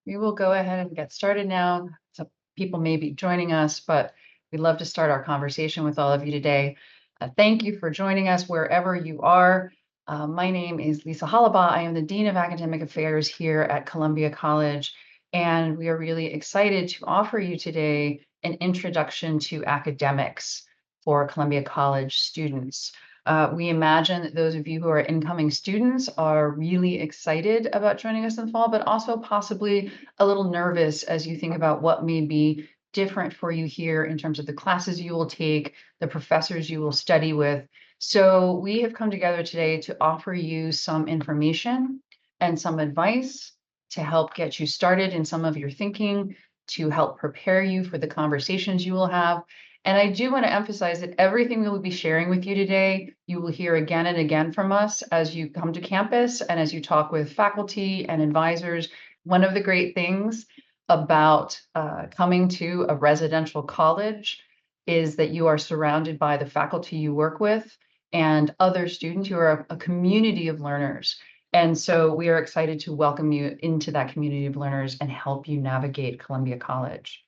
We will go ahead and get started now. So people may be joining us, but we'd love to start our conversation with all of you today. Thank you for joining us wherever you are. My name is Lisa Hollabaugh. I am the Dean of Academic Affairs here at Columbia College, and we are really excited to offer you today an introduction to academics for Columbia College students. We imagine that those of you who are incoming students are really excited about joining us in the fall, but also possibly a little nervous as you think about what may be different for you here in terms of the classes you will take, the professors you will study with. So we have come together today to offer you some information and some advice to help get you started in some of your thinking, to help prepare you for the conversations you will have. And I do want to emphasize that everything we will be sharing with you today, you will hear again and again from us as you come to campus and as you talk with faculty and advisors. One of the great things about coming to a residential college is that you are surrounded by the faculty you work with and other students. You are a community of learners. And so we are excited to welcome you into that community of learners and help you navigate Columbia College.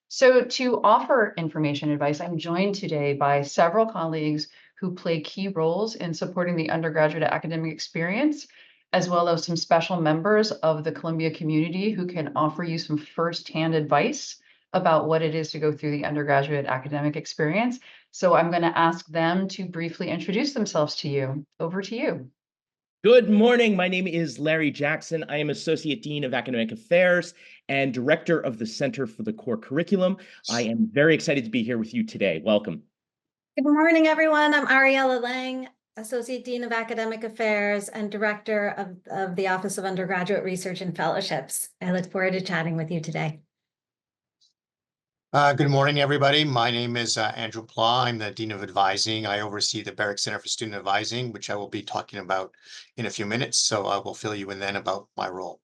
So to offer information advice, I'm joined today by several colleagues who play key roles in supporting the undergraduate academic experience, as well as some special members of the Columbia community who can offer you some firsthand advice about what it is to go through the undergraduate academic experience. So I'm going to ask them to briefly introduce themselves to you. Over to you. Good morning. My name is Larry Jackson. I am Associate Dean of Academic Affairs and Director of the Center for the Core Curriculum. I am very excited to be here with you today. Welcome. Good morning, everyone. I'm Ariella Lang, Associate Dean of Academic Affairs and Director of the Office of Undergraduate Research and Fellowships. I look forward to chatting with you today. Good morning, everybody. My name is Andrew Pla. I'm the Dean of Advising. I oversee the Barrick Center for Student Advising, which I will be talking about in a few minutes. So I will fill you in then about my role.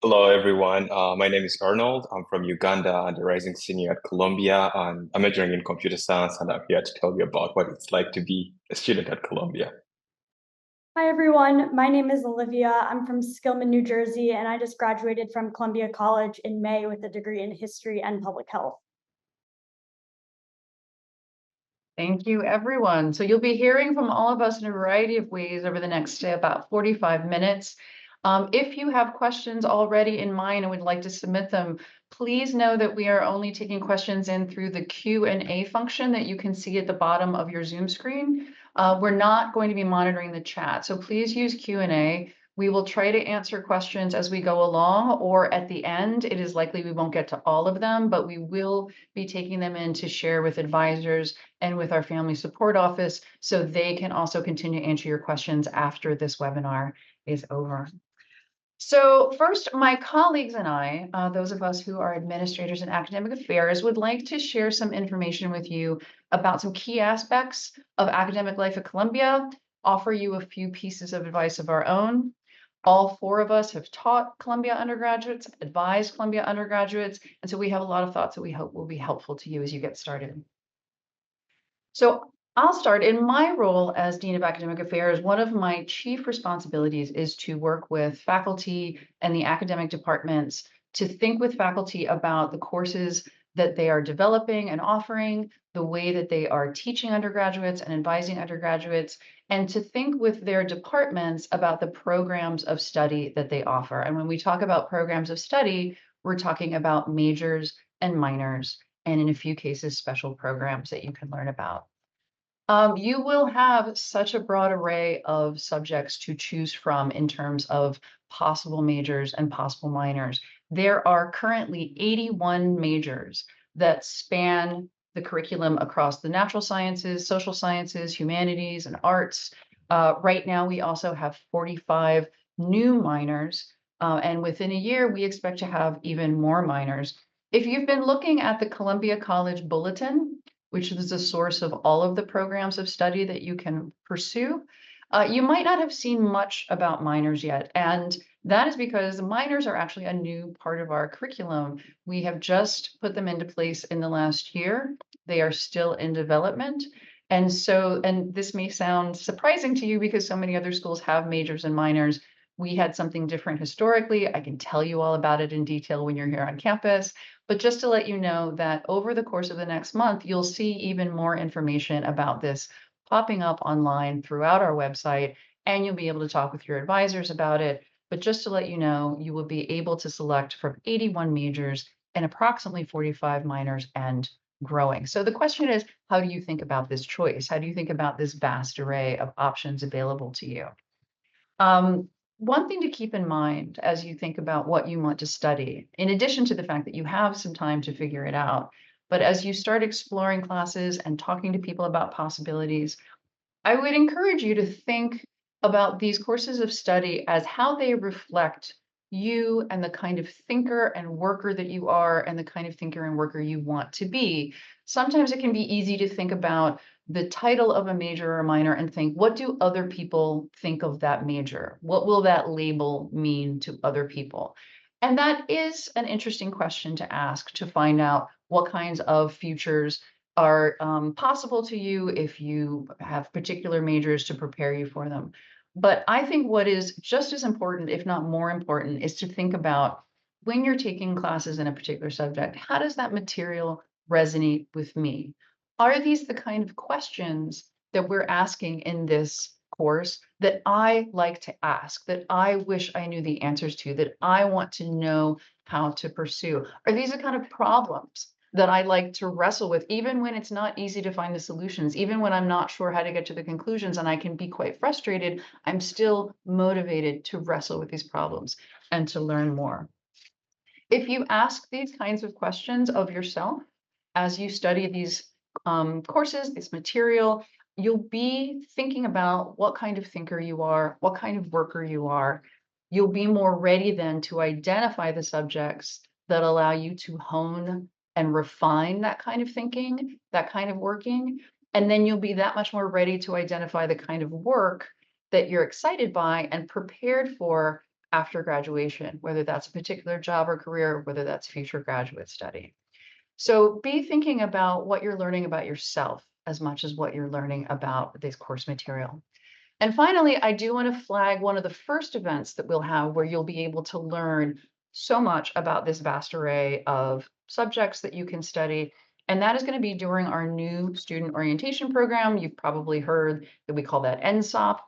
Hello, everyone. My name is Arnold. I'm from Uganda and a rising senior at Columbia. And I'm majoring in computer science, and I'm here to tell you about what it's like to be a student at Columbia. Hi, everyone. My name is Olivia. I'm from Skillman, New Jersey, and I just graduated from Columbia College in May with a degree in history and public health. Thank you, everyone. So you'll be hearing from all of us in a variety of ways over the next about 45 minutes. If you have questions already in mind and would like to submit them, please know that we are only taking questions in through the Q&A function that you can see at the bottom of your Zoom screen. We're not going to be monitoring the chat, so please use Q&A. We will try to answer questions as we go along, or at the end. It is likely we won't get to all of them, but we will be taking them in to share with advisors and with our Family Support Office so they can also continue to answer your questions after this webinar is over. So first, my colleagues and I, those of us who are administrators in academic affairs, would like to share some information with you about some key aspects of academic life at Columbia, offer you a few pieces of advice of our own. All four of us have taught Columbia undergraduates, advised Columbia undergraduates, and so we have a lot of thoughts that we hope will be helpful to you as you get started. So I'll start. In my role as Dean of Academic Affairs, one of my chief responsibilities is to work with faculty and the academic departments to think with faculty about the courses that they are developing and offering, the way that they are teaching undergraduates and advising undergraduates, and to think with their departments about the programs of study that they offer. And when we talk about programs of study, we're talking about majors and minors, and in a few cases, special programs that you can learn about. You will have such a broad array of subjects to choose from in terms of possible majors and possible minors. There are currently 81 majors that span the curriculum across the natural sciences, social sciences, humanities, and arts. Right now, we also have 45 new minors, and within a year, we expect to have even more minors. If you've been looking at the Columbia College Bulletin, which is a source of all of the programs of study that you can pursue, you might not have seen much about minors yet. And that is because minors are actually a new part of our curriculum. We have just put them into place in the last year. They are still in development. And this may sound surprising to you because so many other schools have majors and minors, We had something different historically. I can tell you all about it in detail when you're here on campus. But just to let you know that over the course of the next month, you'll see even more information about this popping up online throughout our website, and you'll be able to talk with your advisors about it. But just to let you know, you will be able to select from 81 majors and approximately 45 minors and growing. So the question is, how do you think about this choice? How do you think about this vast array of options available to you? One thing to keep in mind as you think about what you want to study, in addition to the fact that you have some time to figure it out, but as you start exploring classes and talking to people about possibilities, I would encourage you to think about these courses of study as how they reflect you and the kind of thinker and worker that you are and the kind of thinker and worker you want to be. Sometimes it can be easy to think about the title of a major or a minor and think, what do other people think of that major? What will that label mean to other people? And that is an interesting question to ask to find out what kinds of futures are possible to you if you have particular majors to prepare you for them. But I think what is just as important, if not more important, is to think about when you're taking classes in a particular subject, how does that material resonate with me? Are these the kind of questions that we're asking in this course that I like to ask, that I wish I knew the answers to, that I want to know how to pursue? Are these the kind of problems that I like to wrestle with, even when it's not easy to find the solutions, even when I'm not sure how to get to the conclusions and I can be quite frustrated, I'm still motivated to wrestle with these problems and to learn more. If you ask these kinds of questions of yourself as you study these courses, this material, you'll be thinking about what kind of thinker you are, what kind of worker you are. You'll be more ready then to identify the subjects that allow you to hone and refine that kind of thinking, that kind of working. And then you'll be that much more ready to identify the kind of work that you're excited by and prepared for after graduation, whether that's a particular job or career, whether that's future graduate study. So be thinking about what you're learning about yourself as much as what you're learning about this course material. And finally, I do want to flag one of the first events that we'll have where you'll be able to learn so much about this vast array of subjects that you can study. And that is going to be during our new student orientation program. You've probably heard that we call that NSOP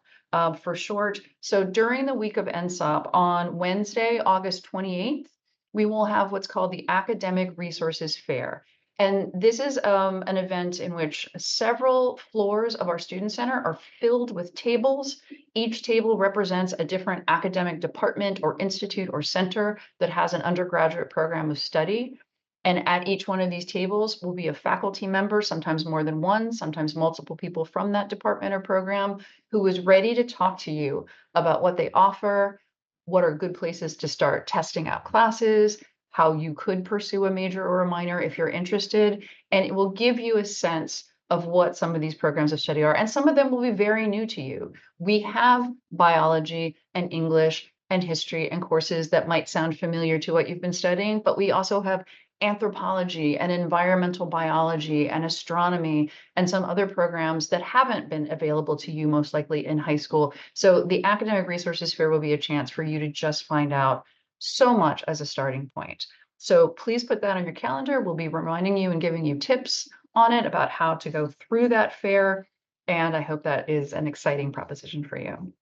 for short. So during the week of NSOP on Wednesday, August 28th, we will have what's called the Academic Resources Fair. And this is an event in which several floors of our student center are filled with tables. Each table represents a different academic department or institute or center that has an undergraduate program of study. And at each one of these tables will be a faculty member, sometimes more than one, sometimes multiple people from that department or program, who is ready to talk to you about what they offer, what are good places to start testing out classes, how you could pursue a major or a minor if you're interested, and it will give you a sense of what some of these programs of study are. And some of them will be very new to you. We have biology and English and history and courses that might sound familiar to what you've been studying, but we also have anthropology and environmental biology and astronomy and some other programs that haven't been available to you most likely in high school. So the Academic Resources Fair will be a chance for you to just find out so much as a starting point. So please put that on your calendar. We'll be reminding you and giving you tips on it about how to go through that fair. And I hope that is an exciting proposition for you.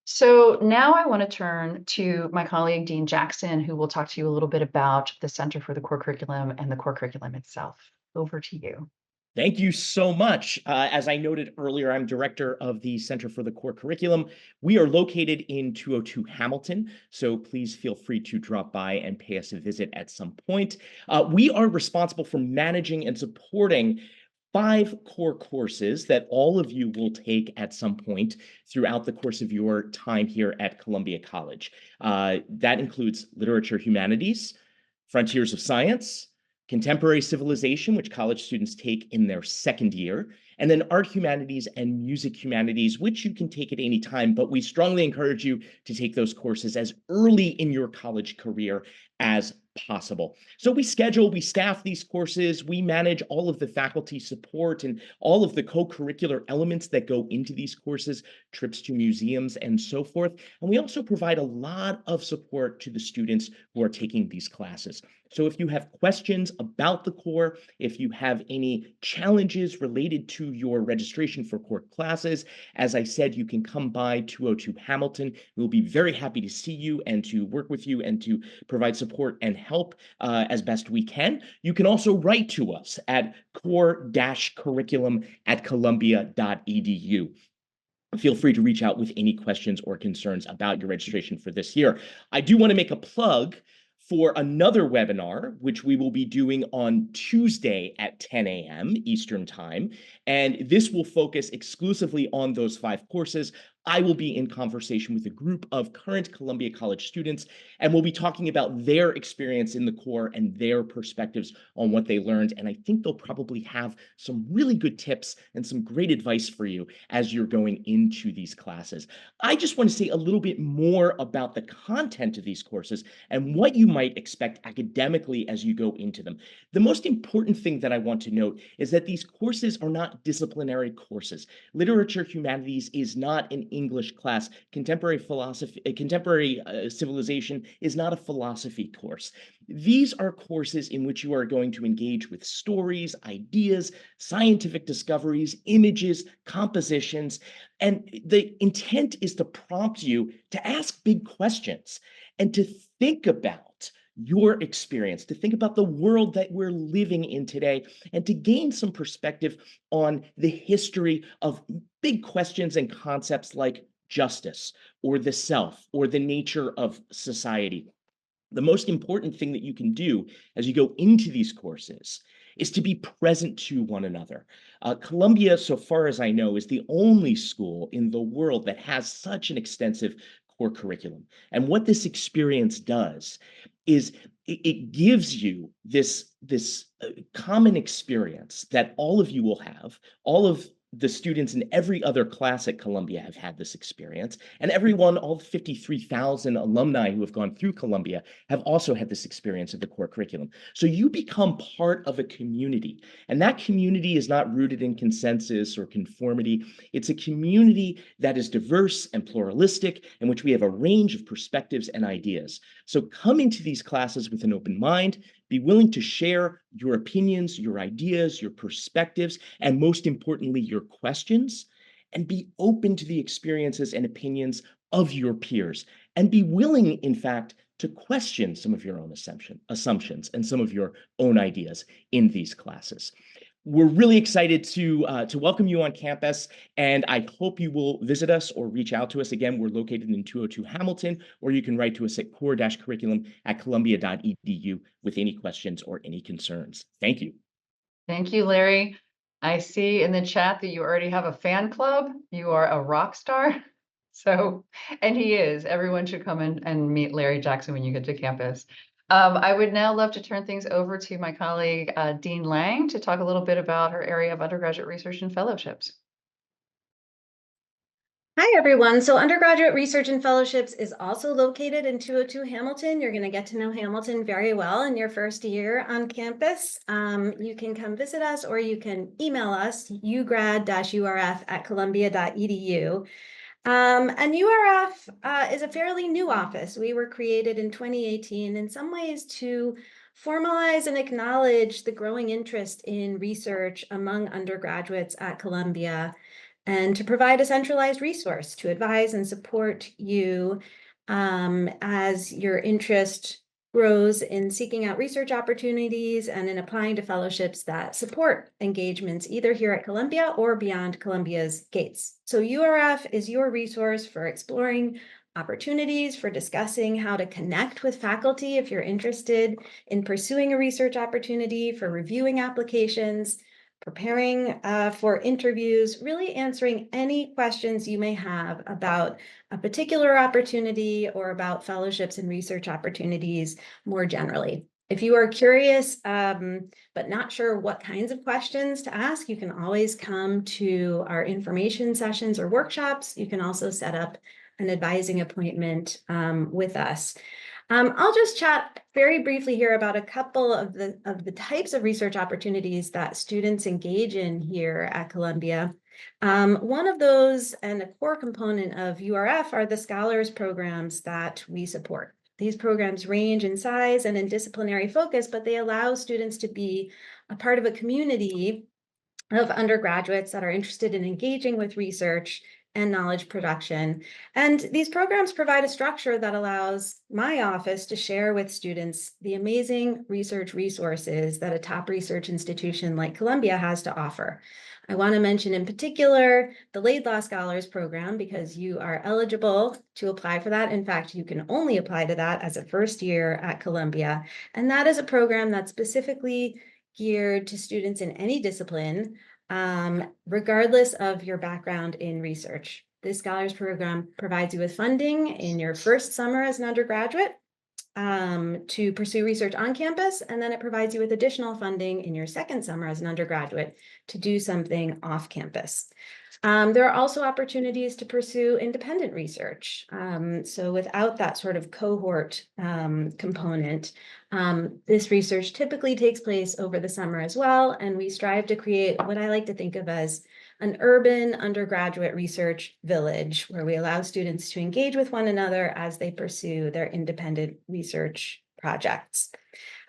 So now I want to turn to my colleague, Dean Jackson, who will talk to you a little bit about the Center for the Core Curriculum and the core curriculum itself. Over to you. Thank you so much. As I noted earlier, I'm director of the Center for the Core Curriculum. We are located in 202 Hamilton, so please feel free to drop by and pay us a visit at some point. We are responsible for managing and supporting 5 core courses that all of you will take at some point throughout the course of your time here at Columbia College. That includes Literature Humanities, Frontiers of Science, Contemporary Civilization, which college students take in their second year, and then Art Humanities and Music Humanities, which you can take at any time, but we strongly encourage you to take those courses as early in your college career as possible. So we schedule, we staff these courses, we manage all of the faculty support and all of the co-curricular elements that go into these courses, trips to museums and so forth. And we also provide a lot of support to the students who are taking these classes. So if you have questions about the core, if you have any challenges related to your registration for core classes, as I said, you can come by 202 Hamilton. We'll be very happy to see you and to work with you and to provide support and help as best we can. You can also write to us at core-curriculum@columbia.edu. Feel free to reach out with any questions or concerns about your registration for this year. I do want to make a plug for another webinar, which we will be doing on Tuesday at 10 a.m. Eastern Time. And this will focus exclusively on those 5 courses. I will be in conversation with a group of current Columbia College students, and we'll be talking about their experience in the core and their perspectives on what they learned. And I think they'll probably have some really good tips and some great advice for you as you're going into these classes. I just want to say a little bit more about the content of these courses and what you might expect academically as you go into them. The most important thing that I want to note is that these courses are not disciplinary courses. Literature humanities is not an English class. Contemporary philosophy, contemporary civilization is not a philosophy course. These are courses in which you are going to engage with stories, ideas, scientific discoveries, images, compositions, and the intent is to prompt you to ask big questions and to think about your experience, to think about the world that we're living in today, and to gain some perspective on the history of big questions and concepts like justice or the self or the nature of society. The most important thing that you can do as you go into these courses is to be present to one another. Columbia, so far as I know, is the only school in the world that has such an extensive core curriculum. And what this experience does is it gives you this common experience that all of you will have. All of the students in every other class at Columbia have had this experience, and everyone, all 53,000 alumni who have gone through Columbia have also had this experience of the core curriculum. So you become part of a community, and that community is not rooted in consensus or conformity. It's a community that is diverse and pluralistic, in which we have a range of perspectives and ideas. So come into these classes with an open mind, be willing to share your opinions, your ideas, your perspectives, and most importantly, your questions, and be open to the experiences and opinions of your peers, and be willing, in fact, to question some of your own assumptions and some of your own ideas in these classes. We're really excited to welcome you on campus, and I hope you will visit us or reach out to us. Again, we're located in 202 Hamilton, or you can write to us at core-curriculum@columbia.edu with any questions or any concerns. Thank you. Thank you, Larry. I see in the chat that you already have a fan club. You are a rock star. So, and he is. Everyone should come in and meet Larry Jackson when you get to campus. I would now love to turn things over to my colleague, Dean Lang, to talk a little bit about her area of undergraduate research and fellowships. Hi, everyone. So undergraduate research and fellowships is also located in 202 Hamilton. You're going to get to know Hamilton very well in your first year on campus. You can come visit us, or you can email us, ugrad-urf@columbia.edu. And URF is a fairly new office. We were created in 2018 in some ways to formalize and acknowledge the growing interest in research among undergraduates at Columbia, and to provide a centralized resource to advise and support you as your interest grows in seeking out research opportunities and in applying to fellowships that support engagements either here at Columbia or beyond Columbia's gates. So URF is your resource for exploring opportunities, for discussing how to connect with faculty if you're interested in pursuing a research opportunity, for reviewing applications, preparing for interviews, really answering any questions you may have about a particular opportunity or about fellowships and research opportunities more generally. If you are curious, but not sure what kinds of questions to ask, you can always come to our information sessions or workshops. You can also set up an advising appointment with us. I'll just chat very briefly here about a couple of the types of research opportunities that students engage in here at Columbia. One of those and a core component of URF are the scholars programs that we support. These programs range in size and in disciplinary focus, but they allow students to be a part of a community of undergraduates that are interested in engaging with research and knowledge production. And these programs provide a structure that allows my office to share with students the amazing research resources that a top research institution like Columbia has to offer. I want to mention in particular the Laidlaw Scholars Program, because you are eligible to apply for that. In fact, you can only apply to that as a first year at Columbia. And that is a program that's specifically geared to students in any discipline, regardless of your background in research. This Scholars Program provides you with funding in your first summer as an undergraduate to pursue research on campus, and then it provides you with additional funding in your second summer as an undergraduate to do something off campus. There are also opportunities to pursue independent research. So without that sort of cohort component, this research typically takes place over the summer as well, and we strive to create what I like to think of as an urban undergraduate research village where we allow students to engage with one another as they pursue their independent research projects.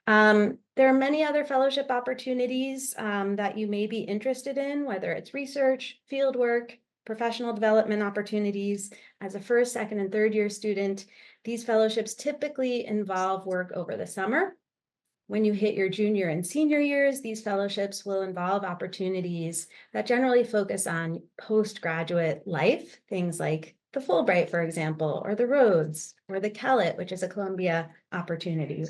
There are many other fellowship opportunities that you may be interested in, whether it's research, fieldwork, professional development opportunities. As a first, second, and third year student, these fellowships typically involve work over the summer. When you hit your junior and senior years, these fellowships will involve opportunities that generally focus on postgraduate life, things like the Fulbright, for example, or the Rhodes, or the Kellett, which is a Columbia opportunity.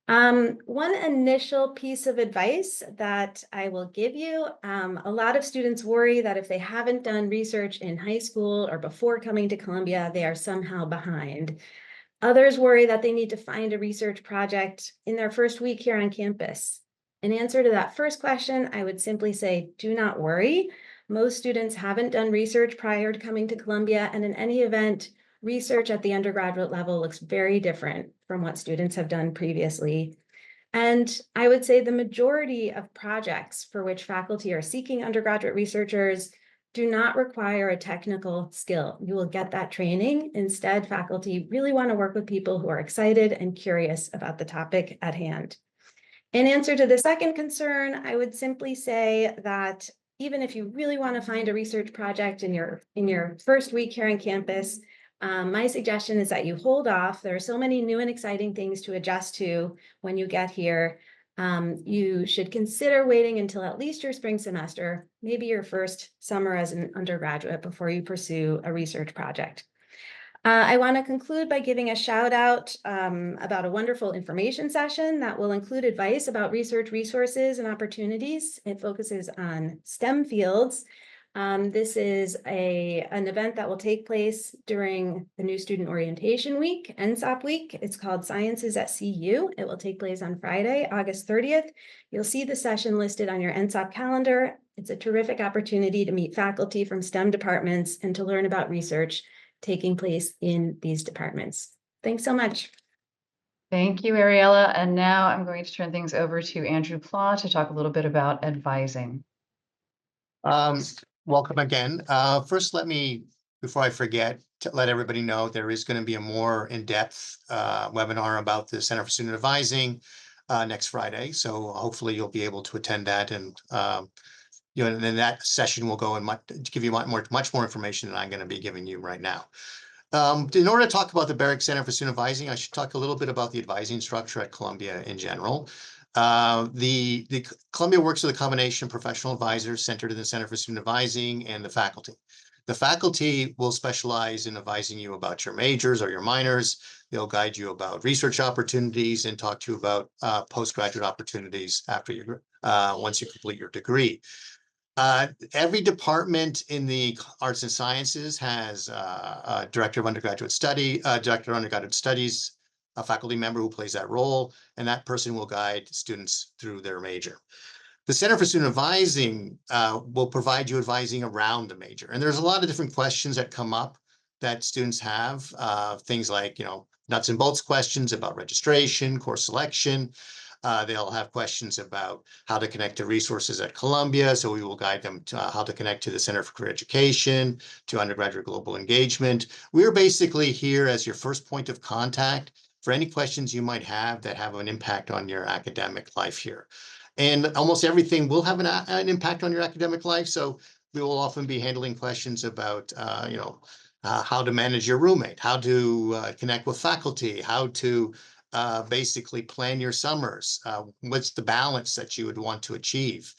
One initial piece of advice that I will give you, a lot of students worry that if they haven't done research in high school or before coming to Columbia, they are somehow behind. Others worry that they need to find a research project in their first week here on campus. In answer to that first question, I would simply say, do not worry. Most students haven't done research prior to coming to Columbia, and in any event, research at the undergraduate level looks very different from what students have done previously. And I would say the majority of projects for which faculty are seeking undergraduate researchers do not require a technical skill. You will get that training. Instead, faculty really want to work with people who are excited and curious about the topic at hand. In answer to the second concern, I would simply say that even if you really want to find a research project in your first week here on campus, my suggestion is that you hold off. There are so many new and exciting things to adjust to when you get here. You should consider waiting until at least your spring semester, maybe your first summer as an undergraduate, before you pursue a research project. I want to conclude by giving a shout out about a wonderful information session that will include advice about research resources and opportunities. It focuses on STEM fields. This is an event that will take place during the New Student Orientation Week, NSOP Week. It's called Sciences at CU. It will take place on Friday, August 30th. You'll see the session listed on your NSOP calendar. It's a terrific opportunity to meet faculty from STEM departments and to learn about research taking place in these departments. Thanks so much. Thank you, Ariella. And now I'm going to turn things over to Andrew Pla to talk a little bit about advising. Welcome again. First, let me, before I forget, to let everybody know there is going to be a more in-depth webinar about the Center for Student Advising next Friday. So hopefully you'll be able to attend that, and and then that session will go and give you much more information than I'm going to be giving you right now. In order to talk about the Barrick Center for Student Advising, I should talk a little bit about the advising structure at Columbia in general. The Columbia works with a combination of professional advisors centered in the Center for Student Advising and the faculty. The faculty will specialize in advising you about your majors or your minors. They'll guide you about research opportunities and talk to you about postgraduate opportunities after once you complete your degree. Every department in the arts and sciences has a director of undergraduate studies, a faculty member who plays that role, and that person will guide students through their major. The Center for Student Advising will provide you advising around the major. And there's a lot of different questions that come up that students have, things like, nuts and bolts questions about registration, course selection. They'll have questions about how to connect to resources at Columbia. So we will guide them to how to connect to the Center for Career Education, to undergraduate global engagement. We're basically here as your first point of contact for any questions you might have that have an impact on your academic life here. And almost everything will have an impact on your academic life. So we will often be handling questions about, how to manage your roommate, how to connect with faculty, how to basically plan your summers. What's the balance that you would want to achieve?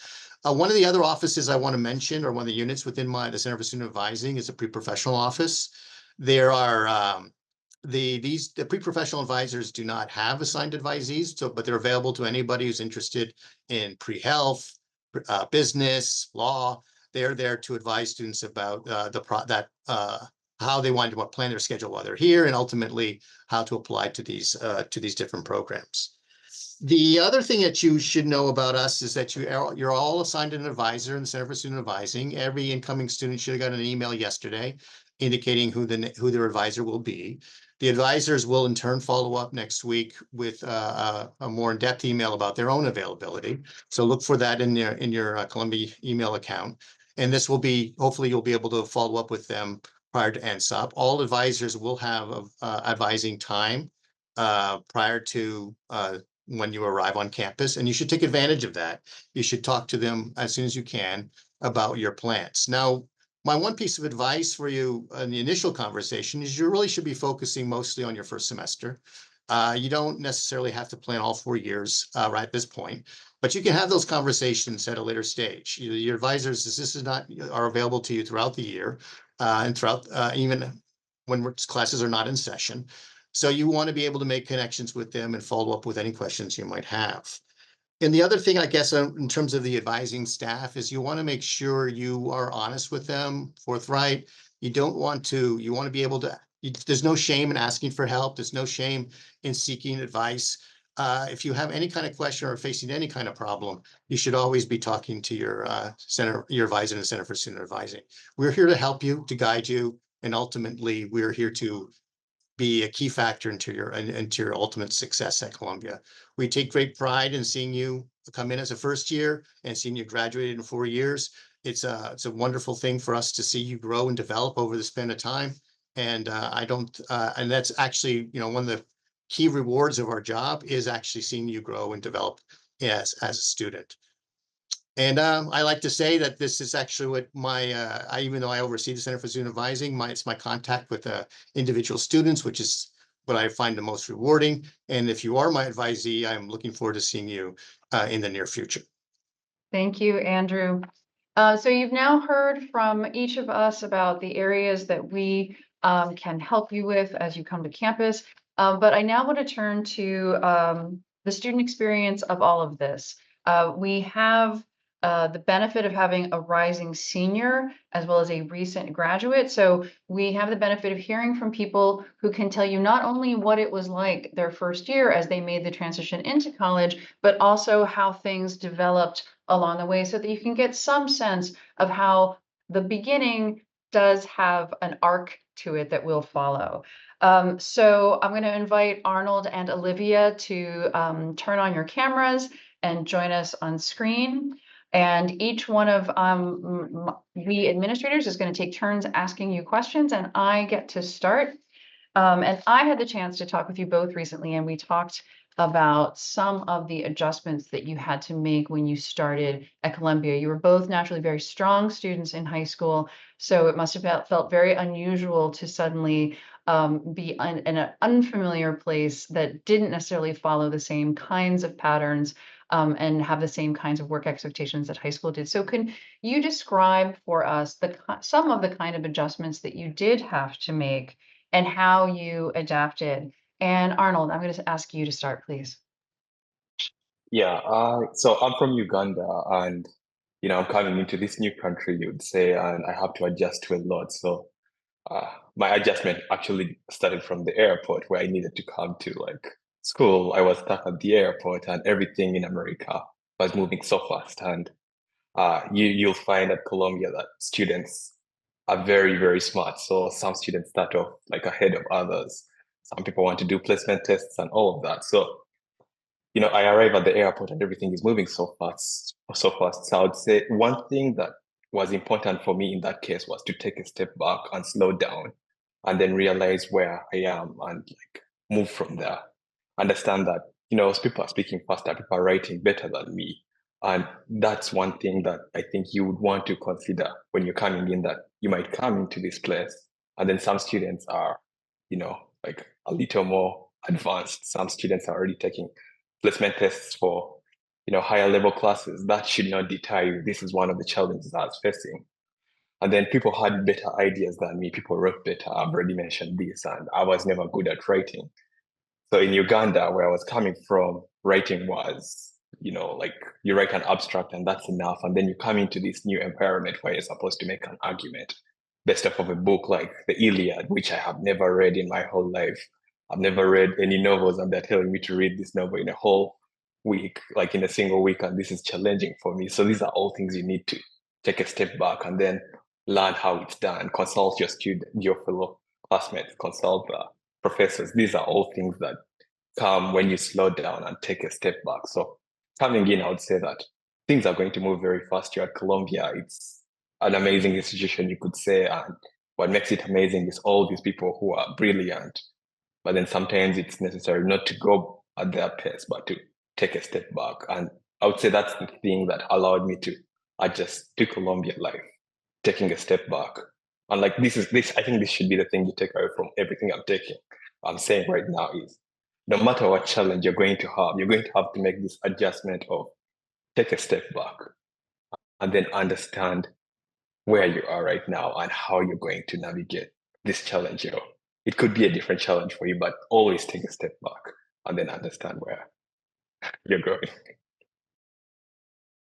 One of the other offices I want to mention, or one of the units within the Center for Student Advising, is a pre-professional office. There are the pre-professional advisors do not have assigned advisees, but they're available to anybody who's interested in pre-health, business, law. They're there to advise students about how they want to plan their schedule while they're here, and ultimately how to apply to these different programs. The other thing that you should know about us is that you're all assigned an advisor in the Center for Student Advising. Every incoming student should have got an email yesterday indicating who their advisor will be. The advisors will in turn follow up next week with a more in-depth email about their own availability. So look for that in your Columbia email account. And this will be, hopefully you'll be able to follow up with them prior to NSOP. All advisors will have advising time prior to when you arrive on campus, and you should take advantage of that. You should talk to them as soon as you can about your plans. Now, my one piece of advice for you in the initial conversation is you really should be focusing mostly on your first semester. You don't necessarily have to plan all 4 years right at this point, but you can have those conversations at a later stage. Your advisors are available to you throughout the year and throughout even when classes are not in session. So you want to be able to make connections with them and follow up with any questions you might have. And the other thing, I guess, in terms of the advising staff is you want to make sure you are honest with them, forthright. You want to be able to, there's no shame in asking for help. There's no shame in seeking advice. If you have any kind of question or facing any kind of problem, you should always be talking to your advisor in the Center for Student Advising. We're here to help you, to guide you, and ultimately we're here to be a key factor into your ultimate success at Columbia. We take great pride in seeing you come in as a first year and seeing you graduate in 4 years. It's a wonderful thing for us to see you grow and develop over the span of time. And and that's actually, one of the key rewards of our job is actually seeing you grow and develop as a student. And I like to say that this is actually what even though I oversee the Center for Student Advising, it's my contact with individual students, which is what I find the most rewarding. And if you are my advisee, I'm looking forward to seeing you in the near future. Thank you, Andrew. So you've now heard from each of us about the areas that we can help you with as you come to campus. But I now want to turn to the student experience of all of this. We have the benefit of having a rising senior as well as a recent graduate. So we have the benefit of hearing from people who can tell you not only what it was like their first year as they made the transition into college, but also how things developed along the way so that you can get some sense of how the beginning does have an arc to it that will follow. So I'm going to invite Arnold and Olivia to turn on your cameras and join us on screen. And each one of we administrators is going to take turns asking you questions, and I get to start. And I had the chance to talk with you both recently, and we talked about some of the adjustments that you had to make when you started at Columbia. You were both naturally very strong students in high school, so it must have felt very unusual to suddenly be in an unfamiliar place that didn't necessarily follow the same kinds of patterns and have the same kinds of work expectations that high school did. So can you describe for us some of the kind of adjustments that you did have to make and how you adapted? And Arnold, I'm going to ask you to start, please. Yeah, so I'm from Uganda, and I'm coming into this new country, you'd say, and I have to adjust to a lot. So my adjustment actually started from the airport where I needed to come to school. I was stuck at the airport, and everything in America was moving so fast. And you'll find at Columbia that students are very, very smart. So some students start off like ahead of others. Some people want to do placement tests and all of that. So, I arrive at the airport and everything is moving so fast, so fast. So I would say one thing that was important for me in that case was to take a step back and slow down and then realize where I am and like move from there. Understand that, people are speaking faster, people are writing better than me. And that's one thing that I think you would want to consider when you're coming in, that you might come into this place and then some students are, like a little more advanced. Some students are already taking placement tests for, higher level classes. That should not deter you. This is one of the challenges I was facing. And then people had better ideas than me. People wrote better. I've already mentioned this, and I was never good at writing. So in Uganda, where I was coming from, writing was, like you write an abstract and that's enough. And then you come into this new environment where you're supposed to make an argument based off of a book like the Iliad, which I have never read in my whole life. I've never read any novels, and they're telling me to read this novel in a whole week, like in a single week. And this is challenging for me. So these are all things you need to take a step back and then learn how it's done. Consult your fellow classmates, consult the professors. These are all things that come when you slow down and take a step back. So coming in, I would say that things are going to move very fast here at Columbia. It's an amazing institution, you could say. And what makes it amazing is all these people who are brilliant. But then sometimes it's necessary not to go at their pace, but to take a step back. And I would say that's the thing that allowed me to adjust to Columbia life, taking a step back. And like this, I think this should be the thing you take away from everything I'm saying right now is no matter what challenge you're going to have to make this adjustment of take a step back and then understand where you are right now and how you're going to navigate this challenge. It could be a different challenge for you, but always take a step back and then understand where you're going.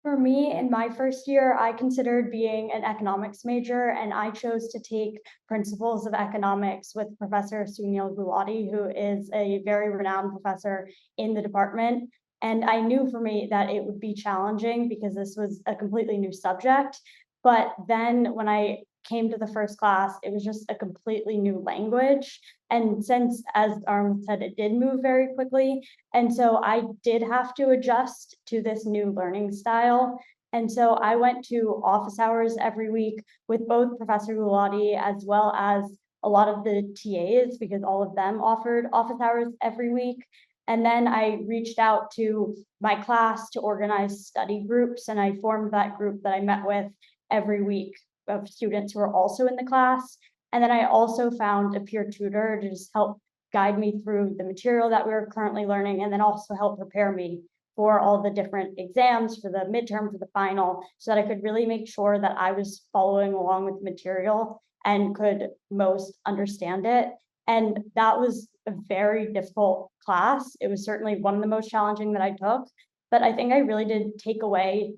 For me, in my first year, I considered being an economics major, and I chose to take Principles of Economics with Professor Sunil Gulati, who is a very renowned professor in the department. And I knew for me that it would be challenging because this was a completely new subject. But then when I came to the first class, it was just a completely new language. And since, as Arm said, it did move very quickly, and so I did have to adjust to this new learning style. And so I went to office hours every week with both Professor Gulati as well as a lot of the TAs, because all of them offered office hours every week. And then I reached out to my class to organize study groups, and I formed that group that I met with every week of students who are also in the class. And then I also found a peer tutor to just help guide me through the material that we were currently learning, and then also help prepare me for all the different exams, for the midterm, for the final, so that I could really make sure that I was following along with the material and could most understand it. And that was a very difficult class. It was certainly one of the most challenging that I took, but I think I really did take away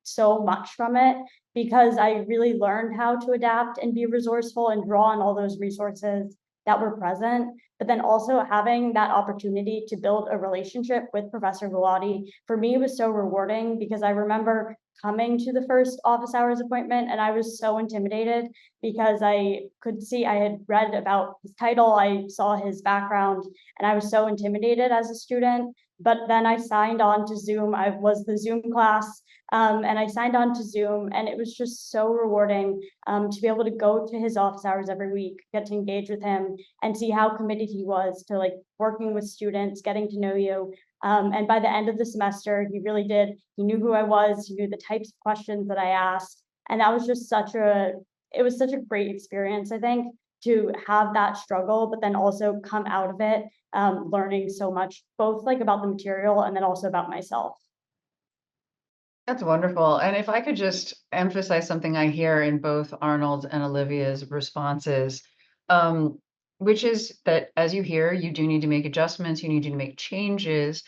so much from it, because I really learned how to adapt and be resourceful and draw on all those resources that were present. But then also having that opportunity to build a relationship with Professor Gulati, for me, was so rewarding, because I remember coming to the first office hours appointment and I was so intimidated because I could see, I had read about his title, I saw his background, and I was so intimidated as a student. But then I signed on to Zoom. I was the Zoom class, and I signed on to Zoom, and it was just so rewarding to be able to go to his office hours every week, get to engage with him, and see how committed he was to like working with students, getting to know you. And by the end of the semester, he really did. He knew who I was. He knew the types of questions that I asked, and that was just it was such a great experience, I think, to have that struggle, but then also come out of it learning so much, both like about the material and then also about myself. That's wonderful. And if I could just emphasize something I hear in both Arnold's and Olivia's responses, which is that as you hear, you do need to make adjustments, you need to make changes,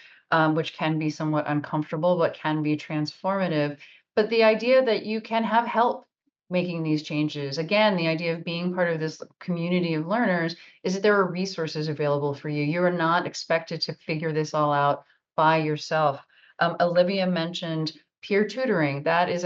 which can be somewhat uncomfortable, but can be transformative. But the idea that you can have help making these changes, again, the idea of being part of this community of learners is that there are resources available for you. You are not expected to figure this all out by yourself. Olivia mentioned peer tutoring. That is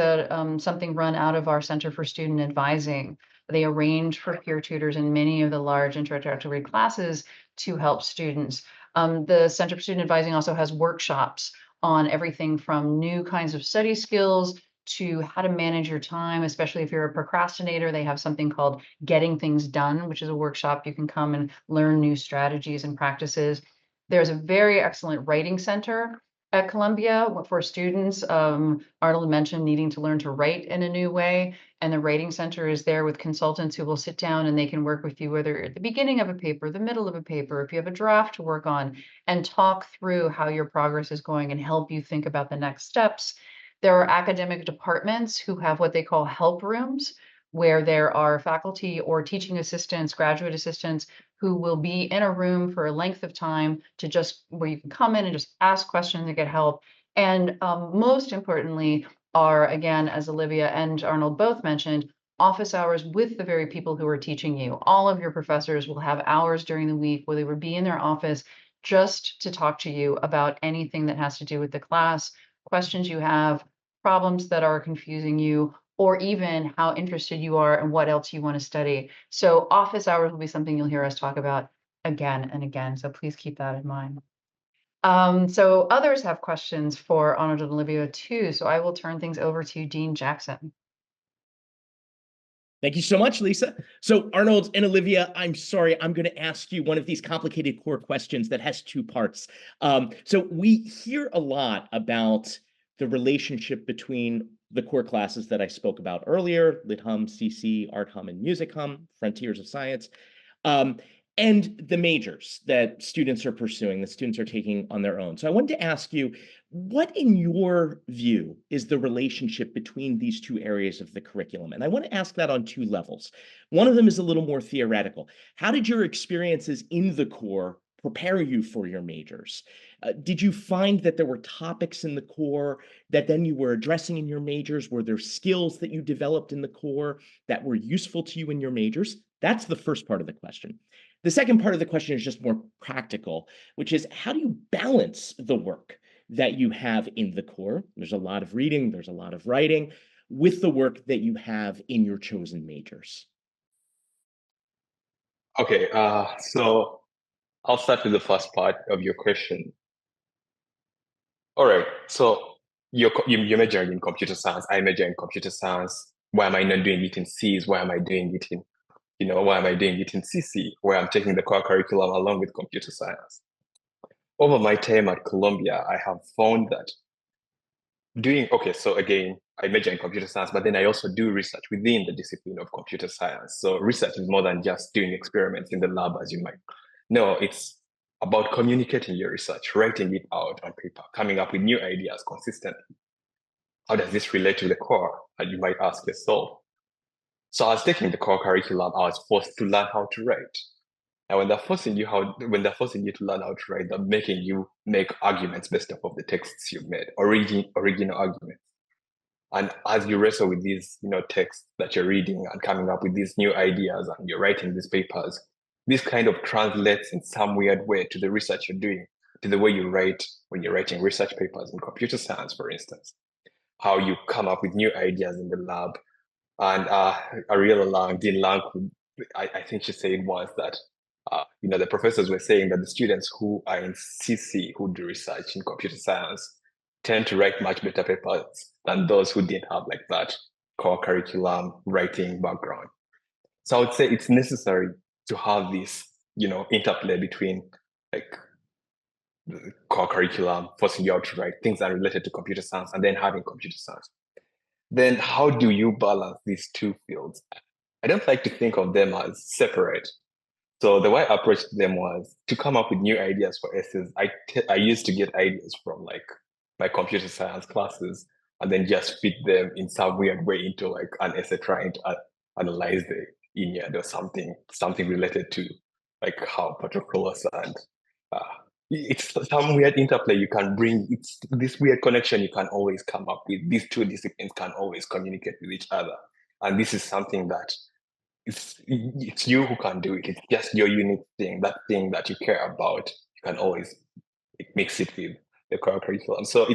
something run out of our Center for Student Advising. They arrange for peer tutors in many of the large introductory classes to help students. The Center for Student Advising also has workshops on everything from new kinds of study skills to how to manage your time, especially if you're a procrastinator. They have something called Getting Things Done, which is a workshop you can come and learn new strategies and practices. There's a very excellent writing center at Columbia for students. Arnold mentioned needing to learn to write in a new way, and the writing center is there with consultants who will sit down and they can work with you, whether you're at the beginning of a paper, the middle of a paper, if you have a draft to work on, and talk through how your progress is going and help you think about the next steps. There are academic departments who have what they call help rooms, where there are faculty or teaching assistants, graduate assistants who will be in a room for a length of time to just where you can come in and just ask questions and get help. And most importantly are, again, as Olivia and Arnold both mentioned, office hours with the very people who are teaching you. All of your professors will have hours during the week where they would be in their office just to talk to you about anything that has to do with the class, questions you have, problems that are confusing you, or even how interested you are and what else you want to study. So office hours will be something you'll hear us talk about again and again. So please keep that in mind. So others have questions for Arnold and Olivia too. So I will turn things over to Dean Jackson. Thank you so much, Lisa. So Arnold and Olivia, I'm sorry, I'm going to ask you one of these complicated core questions that has two parts. So we hear a lot about the relationship between the core classes that I spoke about earlier, Lit Hum, CC, Art Hum, and Music Hum, Frontiers of Science, and the majors that students are pursuing, that students are taking on their own. So I wanted to ask you, what in your view is the relationship between these two areas of the curriculum? And I want to ask that on two levels. One of them is a little more theoretical. How did your experiences in the core prepare you for your majors? Did you find that there were topics in the core that then you were addressing in your majors? Were there skills that you developed in the core that were useful to you in your majors? That's the first part of the question. The second part of the question is just more practical, which is how do you balance the work that you have in the core? There's a lot of reading, there's a lot of writing, with the work that you have in your chosen majors. Okay, so I'll start with the first part of your question. All right, so you majored in computer science. I majored in computer science. Why am I not doing it in Cs? Why am I doing it in, why am I doing it in CC, where I'm taking the core curriculum along with computer science? Over my time at Columbia, I have found that so again, I major in computer science, but then I also do research within the discipline of computer science. So research is more than just doing experiments in the lab, as you might know. It's about communicating your research, writing it out on paper, coming up with new ideas consistently. How does this relate to the core? And you might ask yourself. So I was taking the core curriculum, I was forced to learn how to write. And when they're forcing you to learn how to write, they're making you make arguments based off of the texts you've made, original arguments. And as you wrestle with these, texts that you're reading and coming up with these new ideas and you're writing these papers, this kind of translates in some weird way to the research you're doing, to the way you write when you're writing research papers in computer science, for instance. How you come up with new ideas in the lab. And Ariella Lang, Dean Lang, I think she said once that, the professors were saying that the students who are in CC, who do research in computer science, tend to write much better papers than those who didn't have like that core curriculum writing background. So I would say it's necessary to have this, interplay between like the core curriculum, forcing you out to write things that are related to computer science, and then having computer science. Then how do you balance these two fields? I don't like to think of them as separate. So the way I approached them was to come up with new ideas for essays. I used to get ideas from like my computer science classes and then just fit them in some weird way into like an essay trying to analyze the Aeneid or something related to like how Patroclus and it's some weird interplay you can bring. It's this weird connection you can always come up with. These two disciplines can always communicate with each other. And this is something that it's you who can do it. It's just your unique thing, that thing that you care about. You can always mix it with the core curriculum. So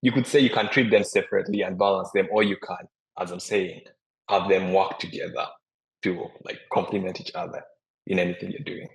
you could say you can treat them separately and balance them, or you can, as I'm saying, have them work together to like complement each other in anything you're doing.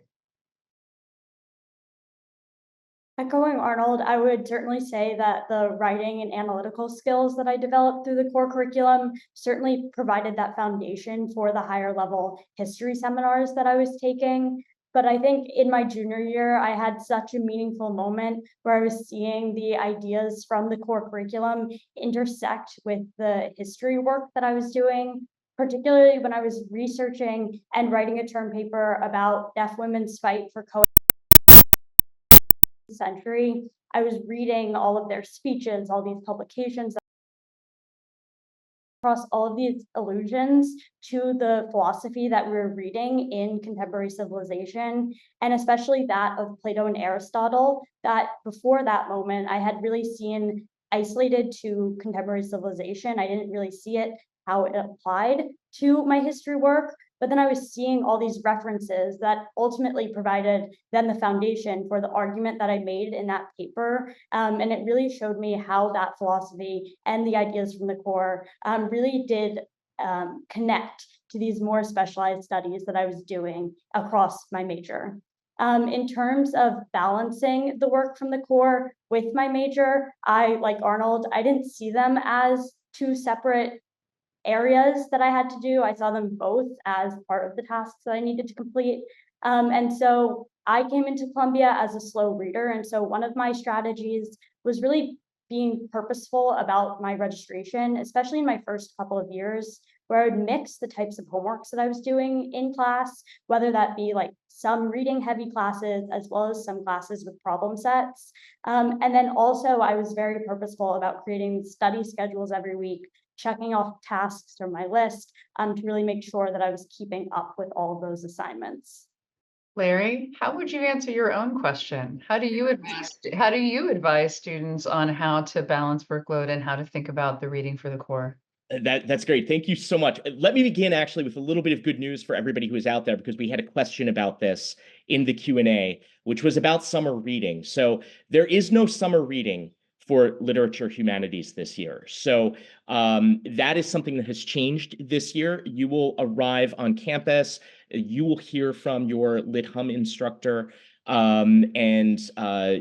Echoing Arnold, I would certainly say that the writing and analytical skills that I developed through the core curriculum certainly provided that foundation for the higher level history seminars that I was taking. But I think in my junior year, I had such a meaningful moment where I was seeing the ideas from the core curriculum intersect with the history work that I was doing, particularly when I was researching and writing a term paper about deaf women's fight for century. I was reading all of their speeches, all these publications across all of these allusions to the philosophy that we're reading in contemporary civilization, and especially that of Plato and Aristotle, that before that moment, I had really seen isolated to contemporary civilization. I didn't really see it, how it applied to my history work. But then I was seeing all these references that ultimately provided then the foundation for the argument that I made in that paper. And it really showed me how that philosophy and the ideas from the core really did connect to these more specialized studies that I was doing across my major. In terms of balancing the work from the core with my major, like Arnold, I didn't see them as two separate areas that I had to do. I saw them both as part of the tasks that I needed to complete. And so I came into Columbia as a slow reader. And so one of my strategies was really being purposeful about my registration, especially in my first couple of years, where I would mix the types of homeworks that I was doing in class, whether that be like some reading heavy classes, as well as some classes with problem sets. And then also I was very purposeful about creating study schedules every week, checking off tasks from my list to really make sure that I was keeping up with all of those assignments. Larry, how would you answer your own question? How do you advise students on how to balance workload and how to think about the reading for the core? That's great. Thank you so much. Let me begin actually with a little bit of good news for everybody who is out there, because we had a question about this in the Q&A, which was about summer reading. So there is no summer reading for literature humanities this year. So that is something that has changed this year. You will arrive on campus. You will hear from your Lit Hum instructor, and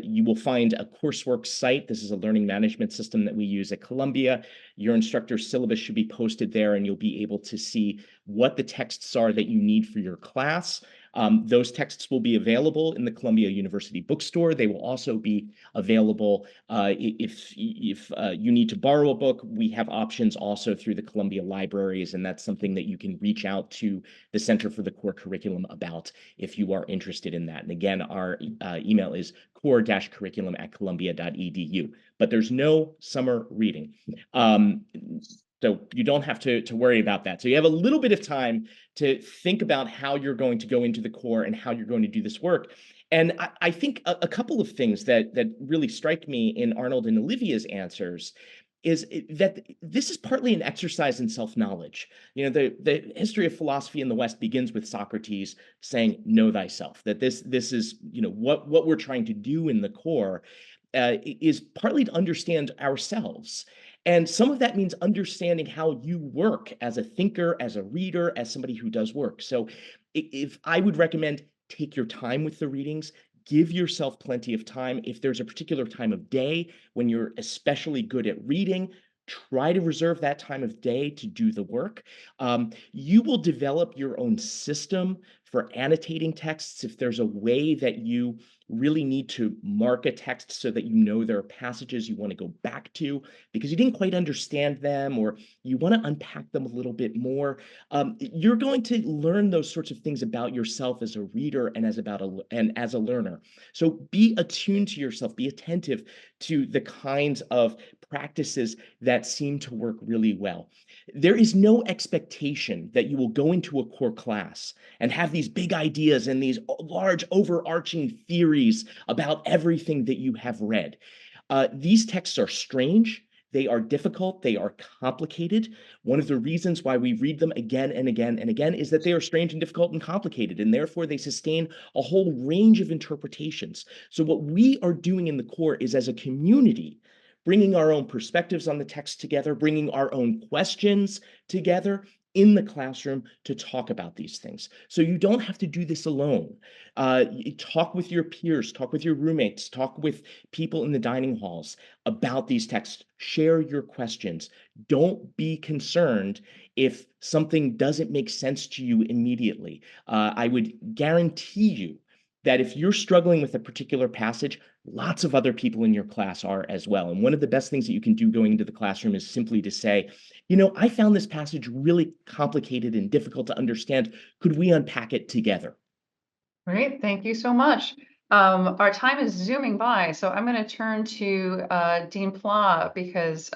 you will find a coursework site. This is a learning management system that we use at Columbia. Your instructor's syllabus should be posted there, and you'll be able to see what the texts are that you need for your class. Those texts will be available in the Columbia University bookstore. They will also be available if you need to borrow a book. We have options also through the Columbia libraries, and that's something that you can reach out to the Center for the Core Curriculum about if you are interested in that. And again, our email is core-curriculum@columbia.edu. But there's no summer reading. So you don't have to worry about that. So you have a little bit of time to think about how you're going to go into the core and how you're going to do this work. And I think a couple of things that really strike me in Arnold and Olivia's answers is that this is partly an exercise in self-knowledge. You know, the history of philosophy in the West begins with Socrates saying, "Know thyself." That this is, you know, what we're trying to do in the core is partly to understand ourselves. And some of that means understanding how you work as a thinker, as a reader, as somebody who does work. So if I would recommend, take your time with the readings, give yourself plenty of time. If there's a particular time of day when you're especially good at reading, try to reserve that time of day to do the work. You will develop your own system for annotating texts. If there's a way that you really need to mark a text so that you know there are passages you want to go back to because you didn't quite understand them, or you want to unpack them a little bit more, you're going to learn those sorts of things about yourself as a reader and as a learner. So be attuned to yourself, be attentive to the kinds of practices that seem to work really well. There is no expectation that you will go into a core class and have these big ideas and these large overarching theories about everything that you have read. These texts are strange. They are difficult. They are complicated. One of the reasons why we read them again and again and again is that they are strange and difficult and complicated, and therefore they sustain a whole range of interpretations. So what we are doing in the core is, as a community, bringing our own perspectives on the text together, bringing our own questions together, in the classroom to talk about these things. So you don't have to do this alone. Talk with your peers, talk with your roommates, talk with people in the dining halls about these texts. Share your questions. Don't be concerned if something doesn't make sense to you immediately. I would guarantee you that if you're struggling with a particular passage, lots of other people in your class are as well. And one of the best things that you can do going into the classroom is simply to say, I found this passage really complicated and difficult to understand. Could we unpack it together? Great, thank you so much. Our time is zooming by, so I'm going to turn to Dean Pla because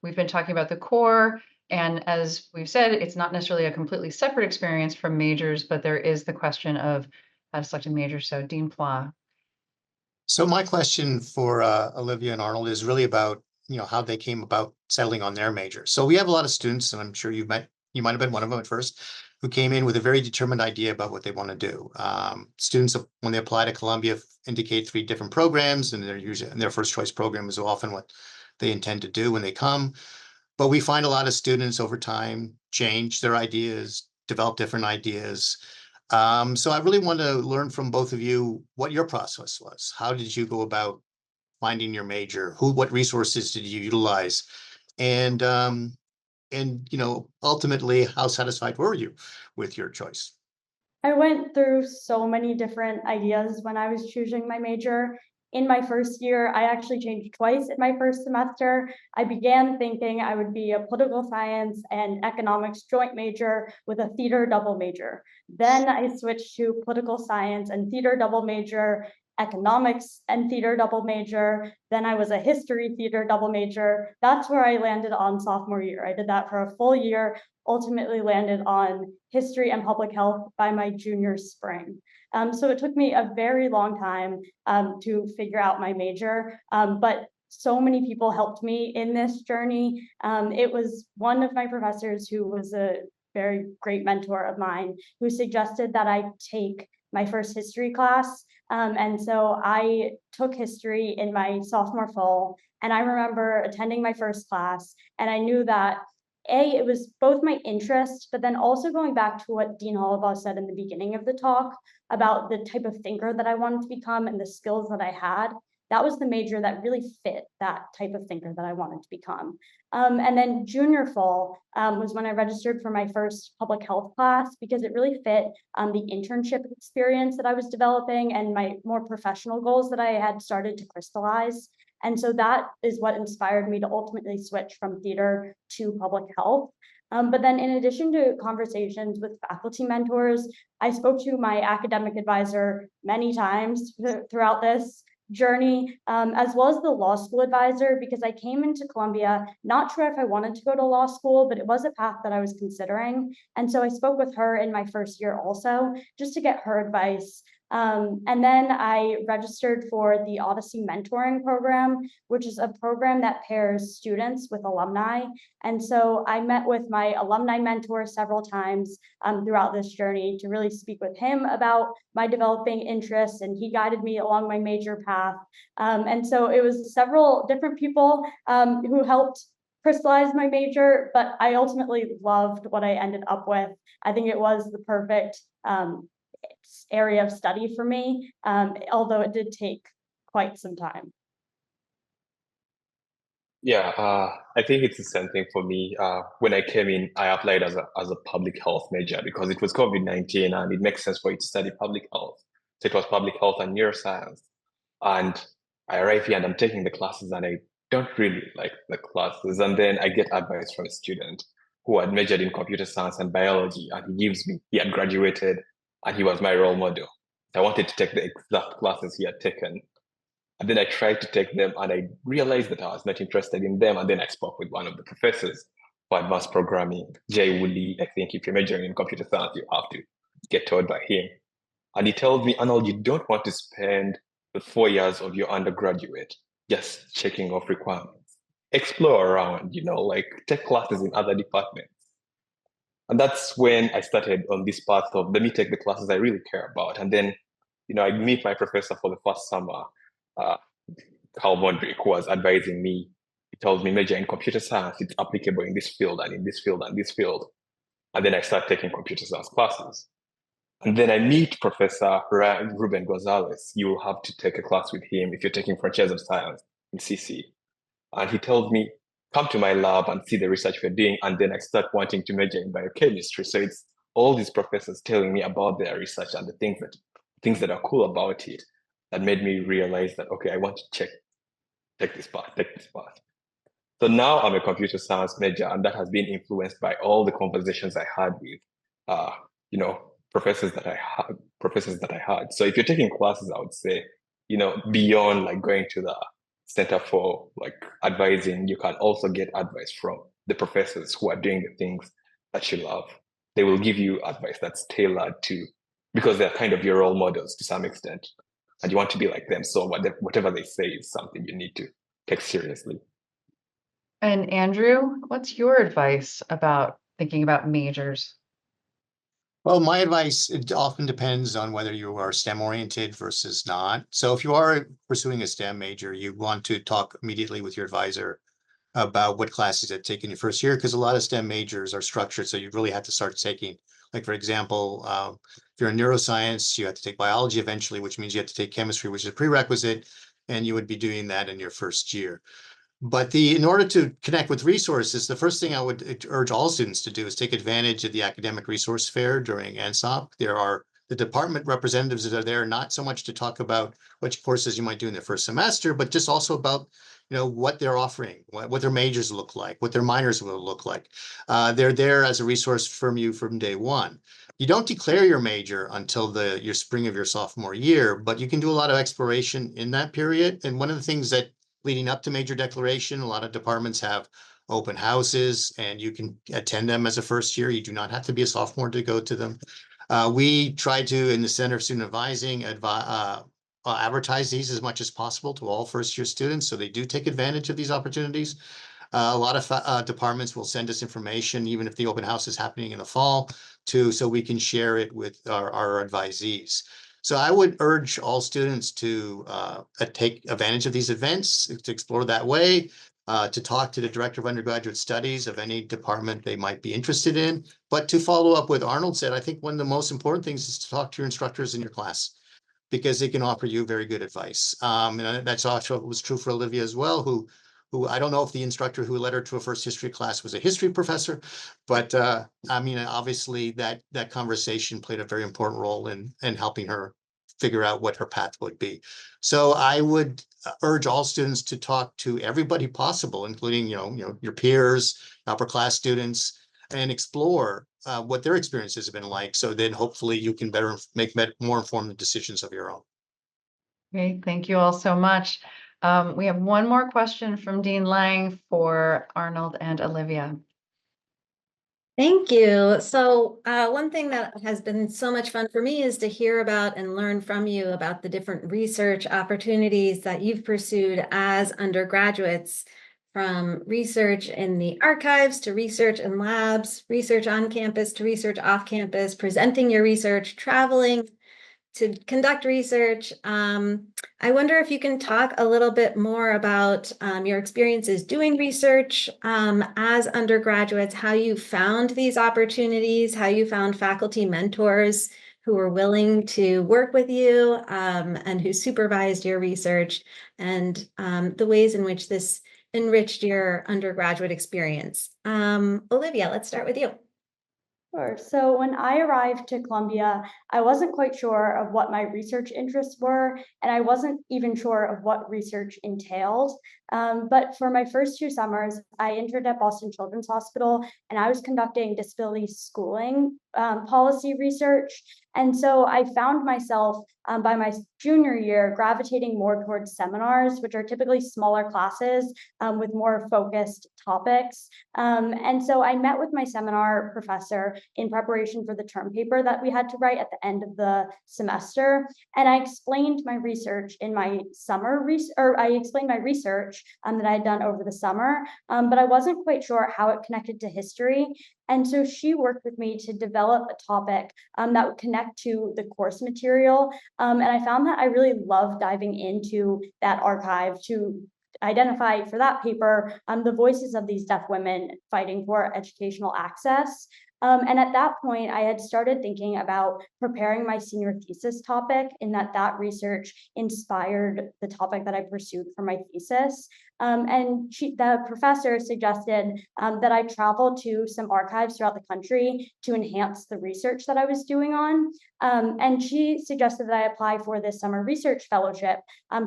we've been talking about the core, and as we've said, it's not necessarily a completely separate experience from majors, but there is the question of how to select a major. So Dean Pla. So my question for Olivia and Arnold is really about, how they came about settling on their major. So we have a lot of students, and I'm sure you might have been one of them at first, who came in with a very determined idea about what they want to do. Students, when they apply to Columbia, indicate 3 different programs, and their first choice program is often what they intend to do when they come. But we find a lot of students over time change their ideas, develop different ideas. So I really want to learn from both of you what your process was. How did you go about finding your major? What resources did you utilize? And ultimately, how satisfied were you with your choice? I went through so many different ideas when I was choosing my major. In my first year, I actually changed twice in my first semester. I began thinking I would be a political science and economics joint major with a theater double major. Then I switched to political science and theater double major, economics and theater double major. Then I was a history theater double major. That's where I landed on sophomore year. I did that for a full year, ultimately landed on history and public health by my junior spring. So it took me a very long time to figure out my major, but so many people helped me in this journey. It was one of my professors who was a very great mentor of mine who suggested that I take my first history class. And so I took history in my sophomore fall, and I remember attending my first class, and I knew that it was both my interest, but then also going back to what Dean Holloway said in the beginning of the talk about the type of thinker that I wanted to become and the skills that I had. That was the major that really fit that type of thinker that I wanted to become. And then junior fall was when I registered for my first public health class because it really fit the internship experience that I was developing and my more professional goals that I had started to crystallize. And so that is what inspired me to ultimately switch from theater to public health. But then in addition to conversations with faculty mentors, I spoke to my academic advisor many times throughout this journey, as well as the law school advisor, because I came into Columbia not sure if I wanted to go to law school, but it was a path that I was considering. And so I spoke with her in my first year also, just to get her advice. And then I registered for the Odyssey Mentoring Program, which is a program that pairs students with alumni. And so I met with my alumni mentor several times throughout this journey to really speak with him about my developing interests, and he guided me along my major path. And so it was several different people who helped crystallize my major, but I ultimately loved what I ended up with. I think it was the perfect area of study for me, although it did take quite some time. Yeah, I think it's the same thing for me. When I came in, I applied as a public health major because it was COVID-19 and it makes sense for you to study public health. So it was public health and neuroscience. And I arrive here and I'm taking the classes and I don't really like the classes. And then I get advice from a student who had majored in computer science and biology, and he had graduated and he was my role model. I wanted to take the exact classes he had taken. And then I tried to take them and I realized that I was not interested in them. And then I spoke with one of the professors for advanced programming, Jay Woolley. I think if you're majoring in computer science, you have to get taught by him. And he told me, Arnold, you don't want to spend the 4 years of your undergraduate just checking off requirements. Explore around, like take classes in other departments. And that's when I started on this path of let me take the classes I really care about. And then, I meet my professor for the first summer. Carl Mondrick, who was advising me, he told me, major in computer science, it's applicable in this field and in this field and this field. And then I start taking computer science classes. And then I meet Professor Ruben Gonzalez. You will have to take a class with him if you're taking Frontiers of Science in CC. And he tells me, come to my lab and see the research we're doing. And then I start wanting to major in biochemistry. So it's all these professors telling me about their research and the things that are cool about it that made me realize that, okay, I want to take this path. So now I'm a computer science major, and that has been influenced by all the conversations I had with, professors that I had. So if you're taking classes, I would say, beyond like going to the Center for like advising, you can also get advice from the professors who are doing the things that you love. They will give you advice that's tailored to, because they're kind of your role models to some extent, and you want to be like them. So whatever they say is something you need to take seriously. And Andrew, what's your advice about thinking about majors? Well, my advice, it often depends on whether you are STEM oriented versus not. So if you are pursuing a STEM major, you want to talk immediately with your advisor about what classes to take in your first year, because a lot of STEM majors are structured. So you really have to start taking, like, for example, if you're in neuroscience, you have to take biology eventually, which means you have to take chemistry, which is a prerequisite, and you would be doing that in your first year. But in order to connect with resources, the first thing I would urge all students to do is take advantage of the academic resource fair during NSOP. There are the department representatives that are there, not so much to talk about which courses you might do in their first semester, but just also about what they're offering, what their majors look like, what their minors will look like. They're there as a resource from you from day one. You don't declare your major until your spring of your sophomore year, but you can do a lot of exploration in that period. And one of the things that leading up to major declaration, a lot of departments have open houses, and you can attend them as a first year. You do not have to be a sophomore to go to them. We try to, in the Center of Student Advising, advertise these as much as possible to all first year students, so they do take advantage of these opportunities. A lot of departments will send us information, even if the open house is happening in the fall, so we can share it with our advisees. So I would urge all students to take advantage of these events, to explore that way, to talk to the director of undergraduate studies of any department they might be interested in. But to follow up what Arnold said, I think one of the most important things is to talk to your instructors in your class, because they can offer you very good advice. And that's also was true for Olivia as well, who I don't know if the instructor who led her to a first history class was a history professor, but obviously that conversation played a very important role in helping her figure out what her path would be. So I would urge all students to talk to everybody possible, including your peers, upper class students, and explore what their experiences have been like. So then hopefully you can make more informed decisions of your own. Great, thank you all so much. We have one more question from Dean Lang for Arnold and Olivia. Thank you. So one thing that has been so much fun for me is to hear about and learn from you about the different research opportunities that you've pursued as undergraduates, from research in the archives to research in labs, research on campus to research off campus, presenting your research, traveling to conduct research. I wonder if you can talk a little bit more about your experiences doing research as undergraduates, how you found these opportunities, how you found faculty mentors who were willing to work with you and who supervised your research, and the ways in which this enriched your undergraduate experience. Olivia, let's start with you. Sure. So when I arrived to Columbia, I wasn't quite sure of what my research interests were, and I wasn't even sure of what research entailed. But for my first 2 summers, I interned at Boston Children's Hospital, and I was conducting disability schooling policy research. And so I found myself by my junior year gravitating more towards seminars, which are typically smaller classes with more focused topics. And so I met with my seminar professor in preparation for the term paper that we had to write at the end of the semester. And I explained my research in my summer research that I had done over the summer, but I wasn't quite sure how it connected to history. And so she worked with me to develop a topic that would connect to the course material. And I found that I really loved diving into that archive to identify for that paper the voices of these deaf women fighting for educational access. And at that point, I had started thinking about preparing my senior thesis topic, in that research inspired the topic that I pursued for my thesis. And the professor suggested that I travel to some archives throughout the country to enhance the research that I was doing on. And she suggested that I apply for this summer research fellowship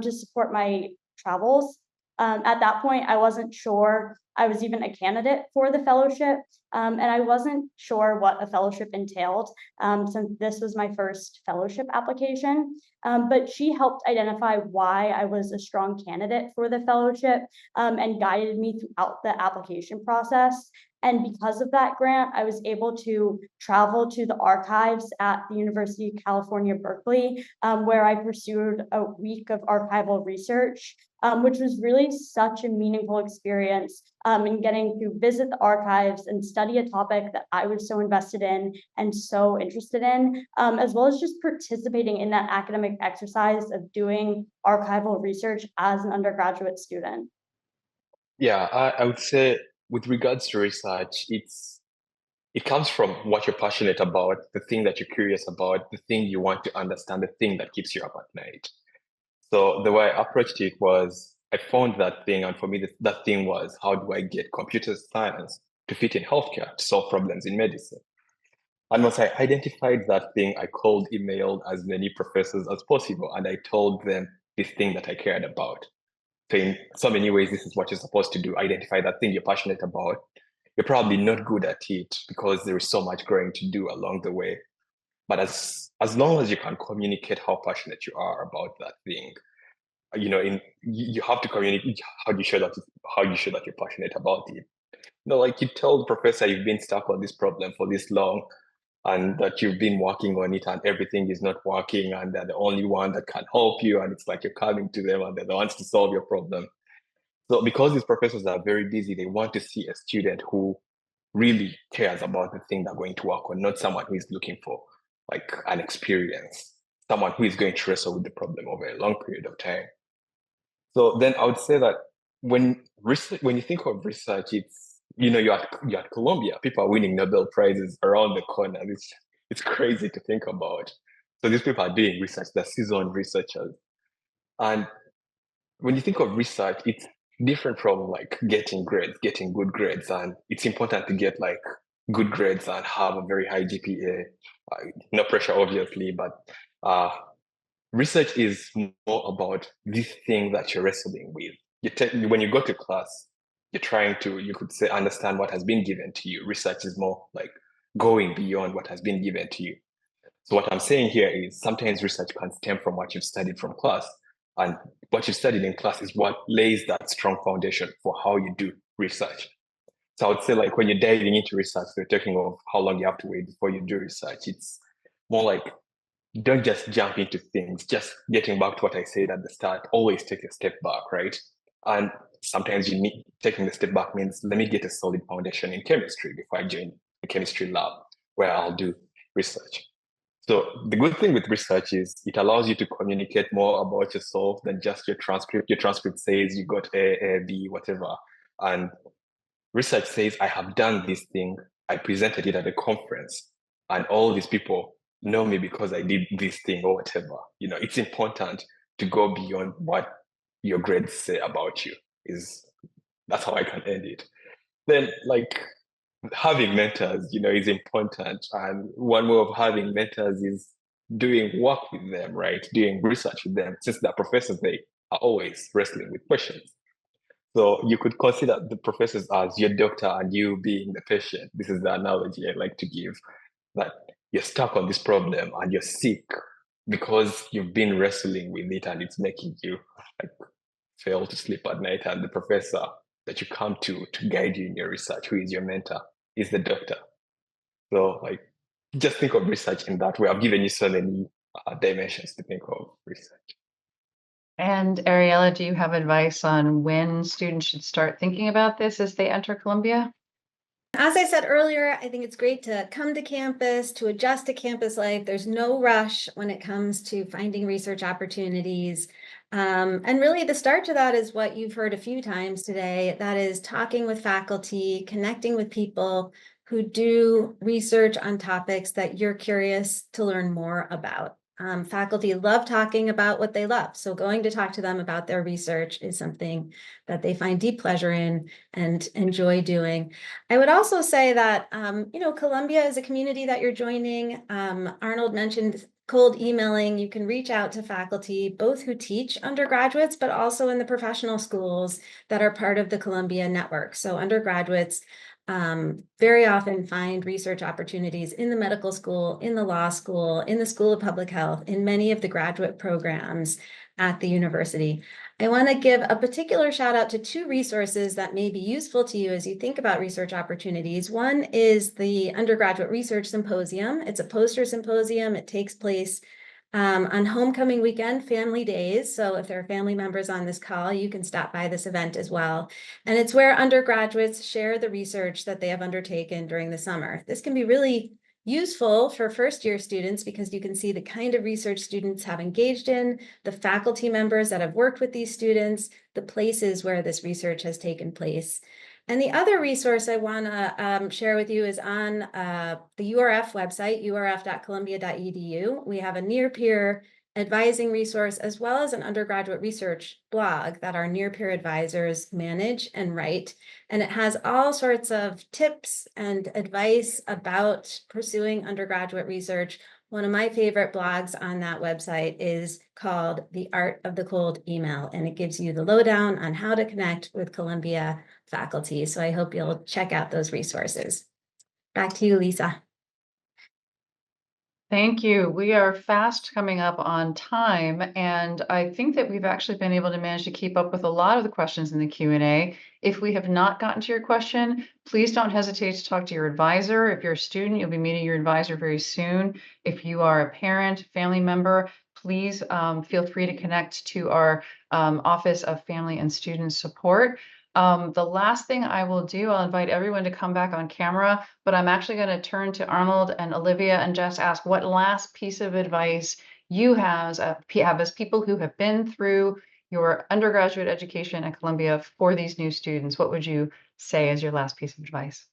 to support my travels. At that point, I wasn't sure I was even a candidate for the fellowship, and I wasn't sure what a fellowship entailed, since this was my first fellowship application. But she helped identify why I was a strong candidate for the fellowship, and guided me throughout the application process. And because of that grant, I was able to travel to the archives at the University of California, Berkeley, where I pursued a week of archival research, which was really such a meaningful experience, in getting to visit the archives and study a topic that I was so invested in and so interested in, as well as just participating in that academic exercise of doing archival research as an undergraduate student. Yeah, I would say with regards to research, it comes from what you're passionate about, the thing that you're curious about, the thing you want to understand, the thing that keeps you up at night. So the way I approached it was I found that thing, and for me, that thing was, how do I get computer science to fit in healthcare, to solve problems in medicine? And once I identified that thing, I called, emailed as many professors as possible, and I told them this thing that I cared about. So in so many ways, this is what you're supposed to do. Identify that thing you're passionate about. You're probably not good at it because there is so much growing to do along the way. But as long as you can communicate how passionate you are about that thing, you have to communicate how you show that you're passionate about it. Like you tell the professor you've been stuck on this problem for this long, and that you've been working on it and everything is not working, and they're the only one that can help you, and it's like you're coming to them and they're the ones to solve your problem. So because these professors are very busy, they want to see a student who really cares about the thing they're going to work on, not someone who is looking for like an experience, someone who is going to wrestle with the problem over a long period of time. So then I would say that when you think of research, it's you're at Columbia, people are winning Nobel Prizes around the corner. It's crazy to think about. So these people are doing research, they're seasoned researchers. And when you think of research, it's different from like getting good grades. And it's important to get like good grades and have a very high GPA. No pressure, obviously, but research is more about this thing that you're wrestling with. When you go to class, you're trying to, you could say, understand what has been given to you. Research is more like going beyond what has been given to you. So what I'm saying here is sometimes research can stem from what you've studied from class. And what you've studied in class is what lays that strong foundation for how you do research. So I would say like when you're diving into research, we're talking of how long you have to wait before you do research. It's more like, don't just jump into things. Just getting back to what I said at the start, always take a step back, right? And sometimes taking the step back means, let me get a solid foundation in chemistry before I join the chemistry lab where I'll do research. So the good thing with research is it allows you to communicate more about yourself than just your transcript. Your transcript says you got A, B, whatever. And research says, I have done this thing. I presented it at a conference, and all these people know me because I did this thing or whatever. It's important to go beyond what your grades say about you. That's how I can end it. Then like having mentors, is important. And one way of having mentors is doing work with them, right? Doing research with them. Since they're professors, they are always wrestling with questions. So you could consider the professors as your doctor and you being the patient. This is the analogy I like to give, that you're stuck on this problem and you're sick because you've been wrestling with it and it's making you like fail to sleep at night. And the professor that you come to guide you in your research, who is your mentor, is the doctor. So like, just think of research in that way. I've given you so many dimensions to think of research. And Ariella, do you have advice on when students should start thinking about this as they enter Columbia? As I said earlier, I think it's great to come to campus, to adjust to campus life. There's no rush when it comes to finding research opportunities. And really the start to that is what you've heard a few times today. That is talking with faculty, connecting with people, who do research on topics that you're curious to learn more about. Faculty love talking about what they love, so going to talk to them about their research is something that they find deep pleasure in and enjoy doing. I would also say that, Columbia is a community that you're joining. Arnold mentioned cold emailing. You can reach out to faculty, both who teach undergraduates, but also in the professional schools that are part of the Columbia network. So undergraduates very often find research opportunities in the medical school, in the law school, in the School of Public Health, in many of the graduate programs at the university. I want to give a particular shout out to two resources that may be useful to you as you think about research opportunities. One is the Undergraduate Research Symposium. It's a poster symposium. It takes place on homecoming weekend, family days. So if there are family members on this call, you can stop by this event as well. And it's where undergraduates share the research that they have undertaken during the summer. This can be really useful for first-year students because you can see the kind of research students have engaged in, the faculty members that have worked with these students, the places where this research has taken place. And the other resource I want to share with you is on the URF website, urf.columbia.edu. We have a near-peer advising resource as well as an undergraduate research blog that our near-peer advisors manage and write. And it has all sorts of tips and advice about pursuing undergraduate research. One of my favorite blogs on that website is called The Art of the Cold Email, and it gives you the lowdown on how to connect with Columbia faculty. So I hope you'll check out those resources. Back to you, Lisa. Thank you. We are fast coming up on time, and I think that we've actually been able to manage to keep up with a lot of the questions in the Q&A. If we have not gotten to your question, please don't hesitate to talk to your advisor. If you're a student, you'll be meeting your advisor very soon. If you are a parent, family member, please feel free to connect to our Office of Family and Student Support. The last thing I will do, I'll invite everyone to come back on camera, but I'm actually going to turn to Arnold and Olivia and just ask what last piece of advice you have as people who have been through your undergraduate education at Columbia for these new students. What would you say as your last piece of advice?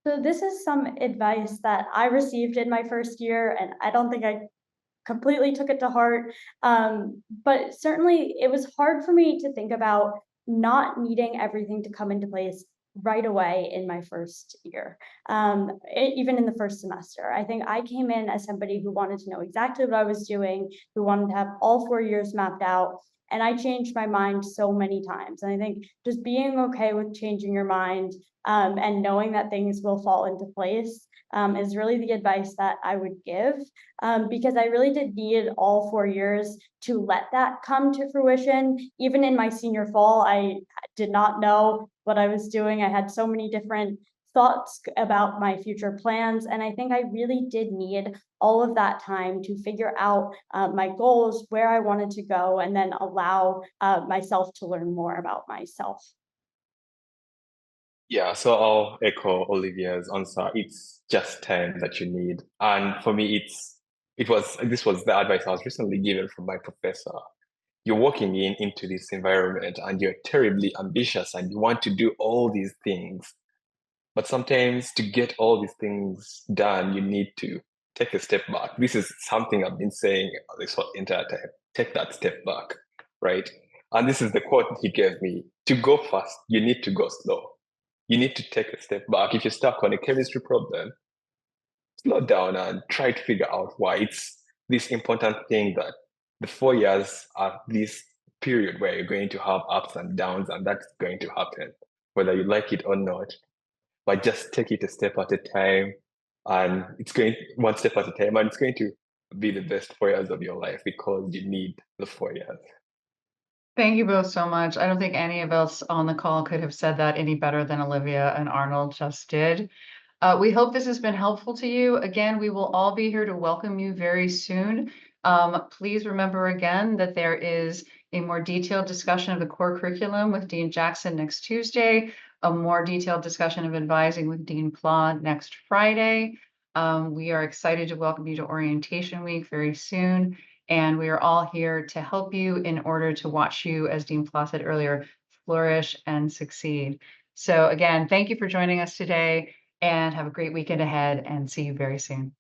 So this is some advice that I received in my first year, and I don't think I completely took it to heart. But certainly it was hard for me to think about not needing everything to come into place right away in my first year, even in the first semester. I think I came in as somebody who wanted to know exactly what I was doing, who wanted to have all 4 years mapped out. And I changed my mind so many times. And I think just being okay with changing your mind and knowing that things will fall into place is really the advice that I would give, because I really did need all 4 years to let that come to fruition. Even in my senior fall, I did not know what I was doing. I had so many different thoughts about my future plans, and I think I really did need all of that time to figure out my goals, where I wanted to go, and then allow myself to learn more about myself. Yeah, so I'll echo Olivia's answer. It's just time that you need. And for me, this was the advice I was recently given from my professor. You're walking into this environment and you're terribly ambitious and you want to do all these things. But sometimes to get all these things done, you need to take a step back. This is something I've been saying this whole entire time. Take that step back, right? And this is the quote he gave me. To go fast, you need to go slow. You need to take a step back. If you're stuck on a chemistry problem, slow down and try to figure out why. It's this important thing that the 4 years are this period where you're going to have ups and downs, and that's going to happen, whether you like it or not. But just take it a step at a time, and it's going one step at a time, and it's going to be the best 4 years of your life because you need the 4 years. Thank you both so much. I don't think any of us on the call could have said that any better than Olivia and Arnold just did. We hope this has been helpful to you. Again, we will all be here to welcome you very soon. Please remember again that there is a more detailed discussion of the core curriculum with Dean Jackson next Tuesday, a more detailed discussion of advising with Dean Pla next Friday. We are excited to welcome you to Orientation Week very soon. And we are all here to help you in order to watch you, as Dean Pla said earlier, flourish and succeed. So again, thank you for joining us today and have a great weekend ahead and see you very soon.